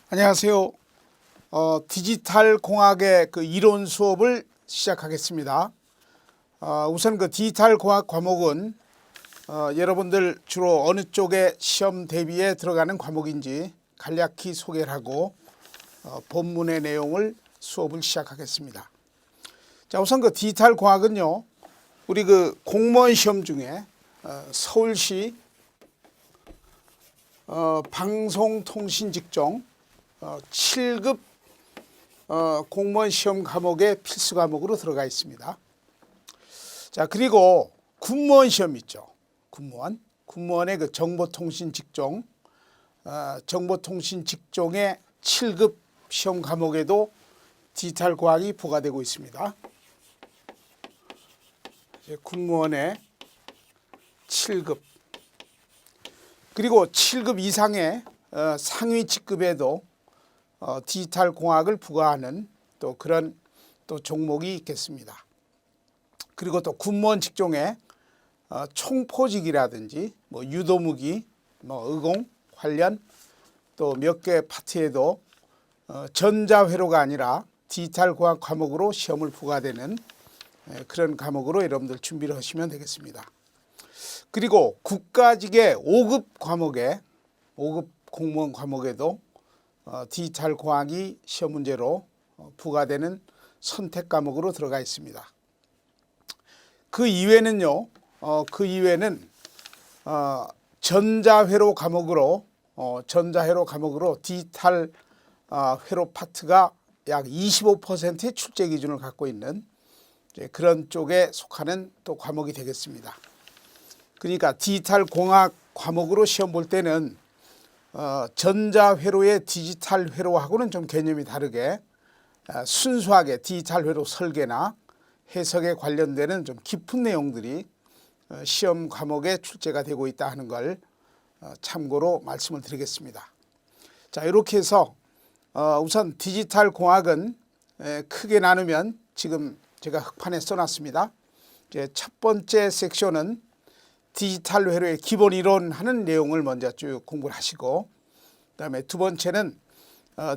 안녕하세요. 디지털 공학의 그 이론 수업을 시작하겠습니다. 우선 그 디지털 공학 과목은 여러분들 주로 어느 쪽에 시험 대비에 들어가는 과목인지 간략히 소개를 하고 본문의 내용을 수업을 시작하겠습니다. 자, 우선 그 디지털 공학은요, 우리 그 공무원 시험 중에 서울시 방송통신직종 7급 공무원 시험 과목의 필수 과목으로 들어가 있습니다. 자, 그리고 군무원 시험 있죠. 군무원의 그 정보통신 직종, 정보통신 직종의 7급 시험 과목에도 디지털 과학이 부과되고 있습니다. 군무원의 7급, 그리고 7급 이상의 상위 직급에도 디지털 공학을 부과하는 또 그런 또 종목이 있겠습니다. 그리고 또 군무원 직종에 총포직이라든지 뭐 유도무기, 뭐 의공 관련 또 몇 개 파트에도 전자회로가 아니라 디지털 공학 과목으로 시험을 부과되는 그런 과목으로 여러분들 준비를 하시면 되겠습니다. 그리고 국가직의 5급 과목에 5급 공무원 과목에도 디지털 공학이 시험 문제로 부과되는 선택 과목으로 들어가 있습니다. 그 이외는요, 전자회로 과목으로 디지털 회로 파트가 약 25%의 출제 기준을 갖고 있는 그런 쪽에 속하는 또 과목이 되겠습니다. 그러니까 디지털 공학 과목으로 시험 볼 때는 전자회로의 디지털 회로하고는 좀 개념이 다르게 순수하게 디지털 회로 설계나 해석에 관련되는 좀 깊은 내용들이 시험 과목에 출제가 되고 있다 하는 걸 참고로 말씀을 드리겠습니다. 자, 이렇게 해서 우선 디지털 공학은 크게 나누면 지금 제가 흑판에 써놨습니다. 이제 첫 번째 섹션은 디지털 회로의 기본 이론 하는 내용을 먼저 쭉 공부를 하시고, 그다음에 두 번째는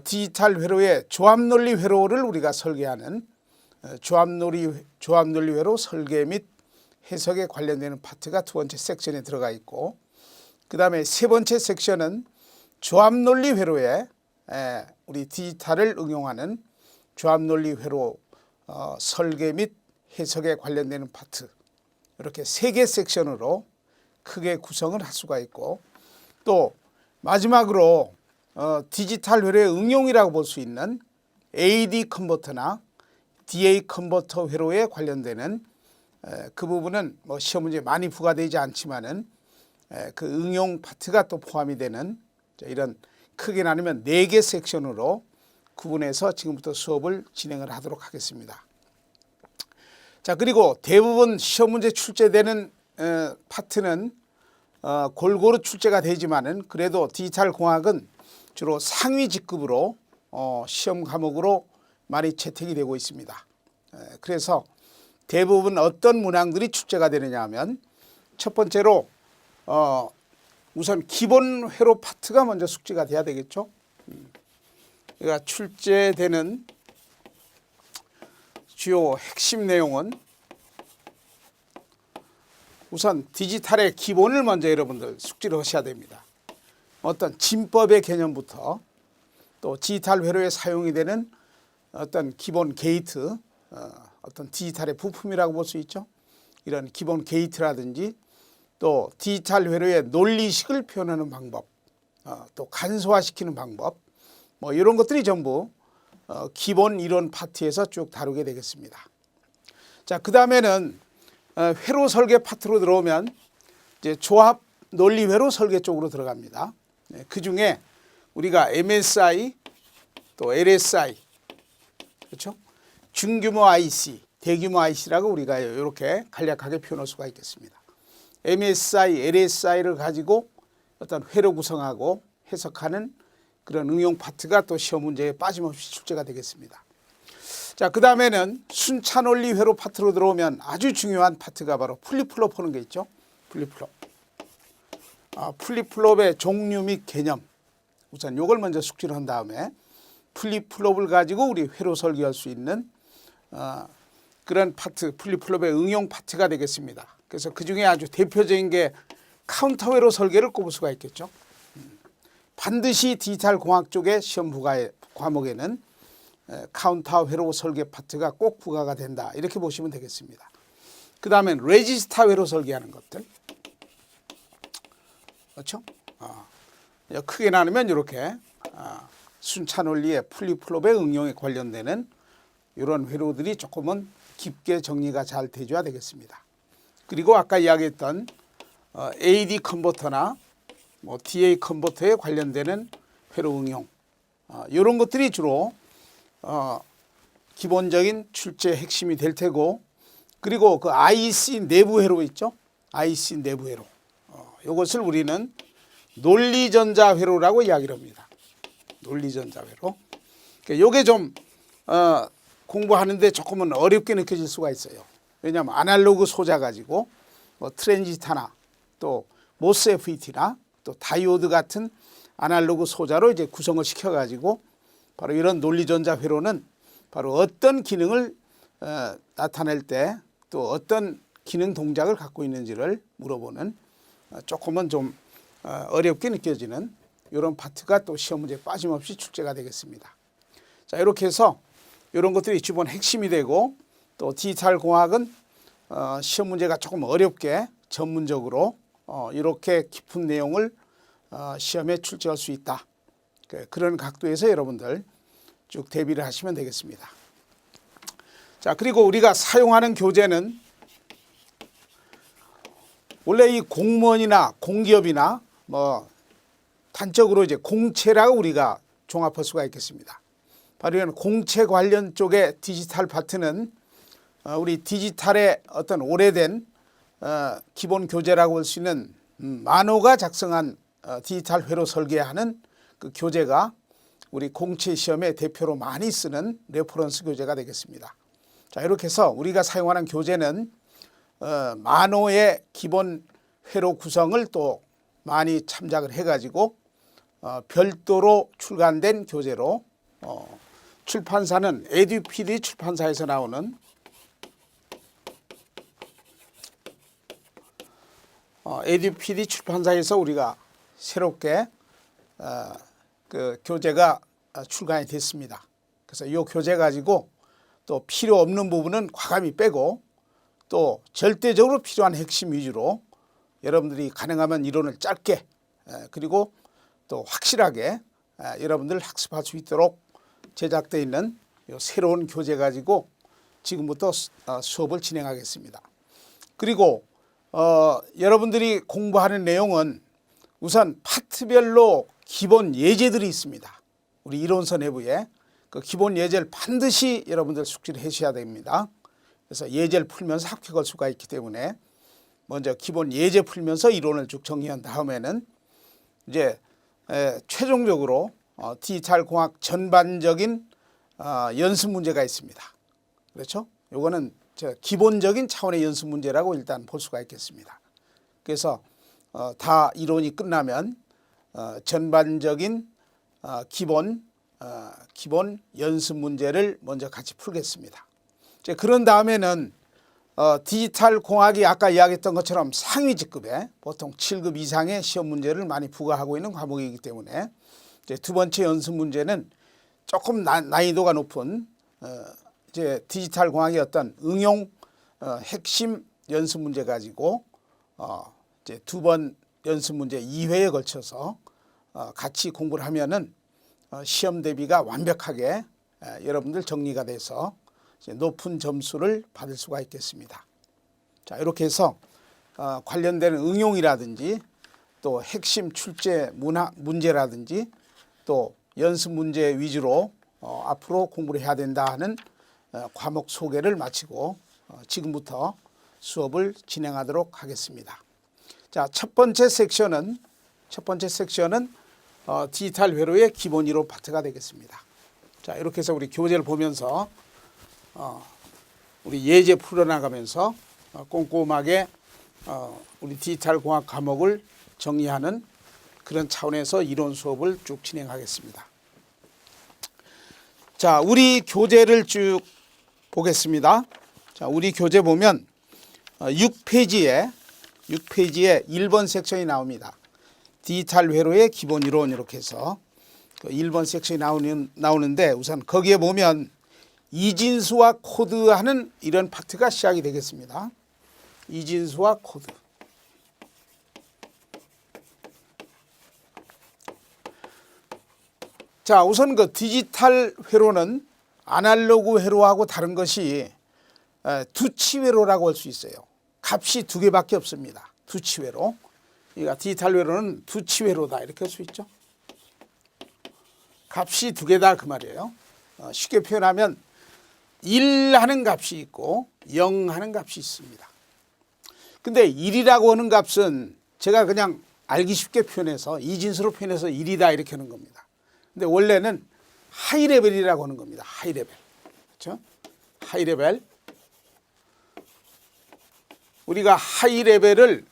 디지털 회로의 조합논리 회로를 우리가 설계하는 조합논리 회로 설계 및 해석에 관련되는 파트가 두 번째 섹션에 들어가 있고, 그다음에 세 번째 섹션은 조합논리 회로에 우리 디지털을 응용하는 조합논리 회로 설계 및 해석에 관련되는 파트, 이렇게 세 개 섹션으로 크게 구성을 할 수가 있고, 또 마지막으로 디지털 회로의 응용이라고 볼 수 있는 AD 컨버터나 DA 컨버터 회로에 관련되는 그 부분은 뭐 시험 문제에 많이 부과되지 않지만은 그 응용 파트가 또 포함이 되는 이런 크게 나누면 4개 섹션으로 구분해서 지금부터 수업을 진행을 하도록 하겠습니다. 자, 그리고 대부분 시험 문제 출제되는 파트는 골고루 출제가 되지만은 그래도 디지털 공학은 주로 상위 직급으로 시험 과목으로 많이 채택이 되고 있습니다. 그래서 대부분 어떤 문항들이 출제가 되느냐 하면, 첫 번째로 우선 기본 회로 파트가 먼저 숙지가 돼야 되겠죠. 그러니까 출제되는 주요 핵심 내용은 우선 디지털의 기본을 먼저 여러분들 숙지를 하셔야 됩니다. 어떤 진법의 개념부터 또 디지털 회로에 사용이 되는 어떤 기본 게이트, 어떤 디지털의 부품이라고 볼 수 있죠. 이런 기본 게이트라든지 또 디지털 회로의 논리식을 표현하는 방법, 또 간소화시키는 방법, 뭐 이런 것들이 전부 기본 이론 파트에서 쭉 다루게 되겠습니다. 자, 그 다음에는 회로 설계 파트로 들어오면 이제 조합 논리 회로 설계 쪽으로 들어갑니다. 그 중에 우리가 MSI 또 LSI, 그렇죠? 중규모 IC, 대규모 IC라고 우리가 이렇게 간략하게 표현할 수가 있겠습니다. MSI, LSI를 가지고 어떤 회로 구성하고 해석하는 그런 응용 파트가 또 시험 문제에 빠짐없이 출제가 되겠습니다. 자, 그 다음에는 순차 논리 회로 파트로 들어오면 아주 중요한 파트가 바로 플립플롭 하는 게 있죠. 플립플롭. 플립플롭의 종류 및 개념, 우선 요걸 먼저 숙지를 한 다음에 플립플롭을 가지고 우리 회로 설계할 수 있는 그런 파트, 플립플롭의 응용 파트가 되겠습니다. 그래서 그중에 아주 대표적인 게 카운터 회로 설계를 꼽을 수가 있겠죠. 반드시 디지털 공학 쪽의 시험 과목에는 카운터 회로 설계 파트가 꼭 부과가 된다. 이렇게 보시면 되겠습니다. 그 다음엔 레지스타 회로 설계하는 것들. 그렇죠? 크게 나누면 이렇게 순차 논리의 플립플롭의 응용에 관련되는 이런 회로들이 조금은 깊게 정리가 잘 되줘야 되겠습니다. 그리고 아까 이야기했던 AD 컨버터나 뭐 DA 컨버터에 관련되는 회로 응용 이런 것들이 주로 기본적인 출제 핵심이 될 테고, 그리고 그 IC 내부 회로 있죠? IC 내부 회로. 이것을 우리는 논리전자 회로라고 이야기를 합니다. 논리전자 회로. 이게 좀 공부하는데 조금은 어렵게 느껴질 수가 있어요. 왜냐하면 아날로그 소자 가지고 뭐 트랜지스터나 또 모스 FET나 또 다이오드 같은 아날로그 소자로 이제 구성을 시켜 가지고 바로 이런 논리전자 회로는 바로 어떤 기능을 나타낼 때 또 어떤 기능 동작을 갖고 있는지를 물어보는 조금은 좀 어렵게 느껴지는 이런 파트가 또 시험 문제에 빠짐없이 출제가 되겠습니다. 자, 이렇게 해서 이런 것들이 기본 핵심이 되고, 또 디지털 공학은 시험 문제가 조금 어렵게 전문적으로 이렇게 깊은 내용을 시험에 출제할 수 있다. 그런 각도에서 여러분들 쭉 대비를 하시면 되겠습니다. 자, 그리고 우리가 사용하는 교재는 원래 이 공무원이나 공기업이나 뭐 단적으로 이제 공채라고 우리가 종합할 수가 있겠습니다. 바로 이런 공채 관련 쪽의 디지털 파트는 우리 디지털의 어떤 오래된 기본 교재라고 할 수 있는 만호가 작성한 디지털 회로 설계하는 그 교재가 우리 공채 시험에 대표로 많이 쓰는 레퍼런스 교재가 되겠습니다. 자, 이렇게 해서 우리가 사용하는 교재는 만호의 기본 회로 구성을 또 많이 참작을 해가지고 별도로 출간된 교재로 출판사는 에듀피디 출판사에서 나오는 에듀피디 출판사에서 우리가 새롭게 그 교재가 출간이 됐습니다. 그래서 이 교재 가지고 또 필요 없는 부분은 과감히 빼고 또 절대적으로 필요한 핵심 위주로 여러분들이 가능하면 이론을 짧게 그리고 또 확실하게 여러분들 학습할 수 있도록 제작되어 있는 새로운 교재 가지고 지금부터 수업을 진행하겠습니다. 그리고 여러분들이 공부하는 내용은 우선 파트별로 기본 예제들이 있습니다. 우리 이론서 내부에 그 기본 예제를 반드시 여러분들 숙지를 하셔야 됩니다. 그래서 예제를 풀면서 합격할 수가 있기 때문에 먼저 기본 예제 풀면서 이론을 쭉 정리한 다음에는 이제 최종적으로 디지털 공학 전반적인 연습 문제가 있습니다. 그렇죠? 요거는 기본적인 차원의 연습 문제라고 일단 볼 수가 있겠습니다. 그래서 다 이론이 끝나면 전반적인 기본 연습 문제를 먼저 같이 풀겠습니다. 이제 그런 다음에는 디지털 공학이 아까 이야기했던 것처럼 상위 직급에 보통 7급 이상의 시험 문제를 많이 부과하고 있는 과목이기 때문에 이제 두 번째 연습 문제는 조금 난이도가 높은 이제 디지털 공학의 어떤 응용 핵심 연습 문제 가지고 이제 두 번 연습 문제 2회에 걸쳐서 같이 공부를 하면은 시험 대비가 완벽하게 여러분들 정리가 돼서 이제 높은 점수를 받을 수가 있겠습니다. 자, 이렇게 해서 관련되는 응용이라든지 또 핵심 출제 문제라든지 또 연습 문제 위주로 앞으로 공부를 해야 된다 하는 과목 소개를 마치고 지금부터 수업을 진행하도록 하겠습니다. 자, 첫 번째 섹션은 디지털 회로의 기본 이론 파트가 되겠습니다. 자, 이렇게 해서 우리 교재를 보면서 우리 예제 풀어나가면서 꼼꼼하게 우리 디지털 공학 과목을 정리하는 그런 차원에서 이론 수업을 쭉 진행하겠습니다. 자, 우리 교재를 쭉 보겠습니다. 자, 우리 교재 보면 6페이지에 1번 섹션이 나옵니다. 디지털 회로의 기본 이론 이렇게 해서 1번 섹션이 나오는데 우선 거기에 보면 이진수와 코드하는 이런 파트가 시작이 되겠습니다. 이진수와 코드. 자, 우선 그 디지털 회로는 아날로그 회로하고 다른 것이 두치 회로라고 할 수 있어요. 값이 두 개밖에 없습니다. 두치 회로. 그러니까 디지털 회로는 두치 회로다 이렇게 할 수 있죠. 값이 두 개다 그 말이에요. 쉽게 표현하면 1 하는 값이 있고 0 하는 값이 있습니다. 근데 1이라고 하는 값은 제가 그냥 알기 쉽게 표현해서 이진수로 표현해서 1이다 이렇게 하는 겁니다. 근데 원래는 하이 레벨이라고 하는 겁니다. 하이 레벨. 그렇죠? 하이 레벨. 우리가 하이 레벨을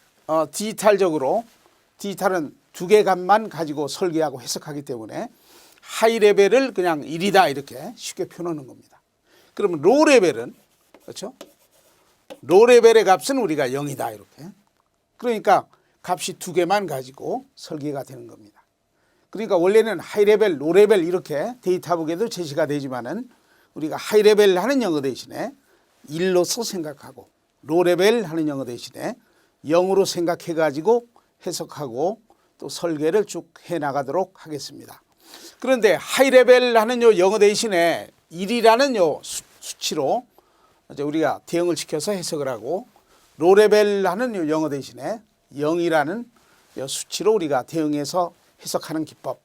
디지털은 두 개 값만 가지고 설계하고 해석하기 때문에 하이 레벨을 그냥 1이다 이렇게 쉽게 표현하는 겁니다. 그러면 로 레벨은 그렇죠? 로 레벨의 값은 우리가 0이다 이렇게. 그러니까 값이 두 개만 가지고 설계가 되는 겁니다. 그러니까 원래는 하이 레벨, 로 레벨 이렇게 데이터북에도 제시가 되지만은 우리가 하이 레벨 하는 영어 대신에 1로서 생각하고 로 레벨 하는 영어 대신에 0으로 생각해 가지고 해석하고 또 설계를 쭉 해 나가도록 하겠습니다. 그런데 하이 레벨 하는 요 영어 대신에 1이라는 요 수치로 이제 우리가 대응을 시켜서 해석을 하고 로 레벨 하는 요 영어 대신에 0이라는 요 수치로 우리가 대응해서 해석하는 기법.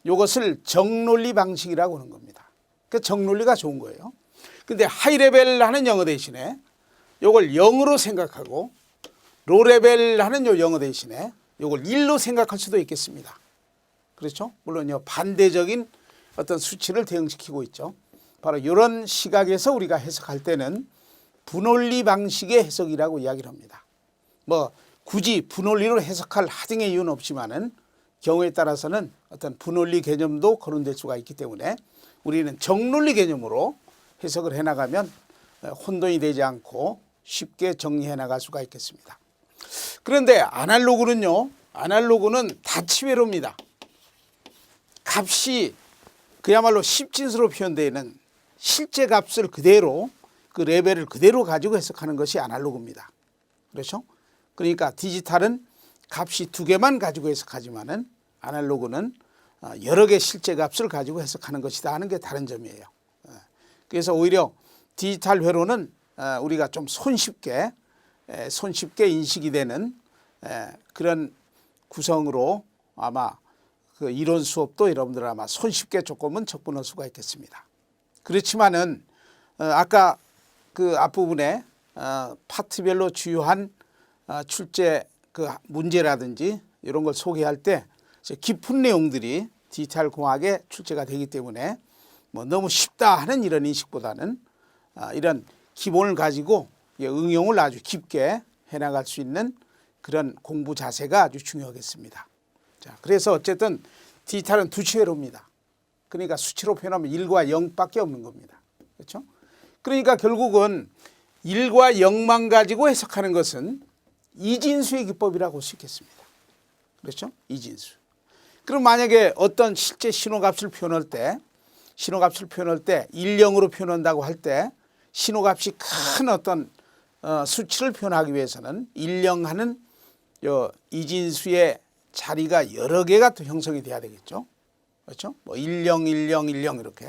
이것을 정논리 방식이라고 하는 겁니다. 그 정논리가 좋은 거예요. 근데 하이 레벨 하는 영어 대신에 요걸 0으로 생각하고 로 레벨 하는 요 영어 대신에 요걸 1로 생각할 수도 있겠습니다. 그렇죠? 물론요, 반대적인 어떤 수치를 대응시키고 있죠. 바로 이런 시각에서 우리가 해석할 때는 분원리 방식의 해석이라고 이야기를 합니다. 뭐 굳이 분원리로 해석할 하등의 이유는 없지만은 경우에 따라서는 어떤 분원리 개념도 거론될 수가 있기 때문에 우리는 정논리 개념으로 해석을 해나가면 혼돈이 되지 않고 쉽게 정리해 나갈 수가 있겠습니다. 그런데 아날로그는 다치회로입니다. 값이 그야말로 십진수로 표현되는 실제 값을 그대로 그 레벨을 그대로 가지고 해석하는 것이 아날로그입니다. 그렇죠? 그러니까 디지털은 값이 두 개만 가지고 해석하지만은 아날로그는 여러 개 실제 값을 가지고 해석하는 것이다 하는 게 다른 점이에요. 그래서 오히려 디지털 회로는 우리가 좀 손쉽게 인식이 되는 그런 구성으로 아마 그 이론 수업도 여러분들 아마 손쉽게 조금은 접근할 수가 있겠습니다. 그렇지만은 아까 그 앞부분에 파트별로 주요한 출제 그 문제라든지 이런 걸 소개할 때 깊은 내용들이 디지털 공학에 출제가 되기 때문에 뭐 너무 쉽다 하는 이런 인식보다는 이런 기본을 가지고 응용을 아주 깊게 해나갈 수 있는 그런 공부 자세가 아주 중요하겠습니다. 자, 그래서 어쨌든 디지털은 두치회로입니다. 그러니까 수치로 표현하면 1과 0밖에 없는 겁니다. 그렇죠? 그러니까 결국은 1과 0만 가지고 해석하는 것은 이진수의 기법이라고 할 수 있겠습니다. 그렇죠? 이진수. 그럼 만약에 어떤 실제 신호값을 표현할 때 1, 0으로 표현한다고 할 때 신호값이 큰 어떤 수치를 표현하기 위해서는 1, 0 하는 이진수의 자리가 여러 개가 또 형성이 돼야 되겠죠. 그렇죠? 뭐 10, 10, 10 이렇게.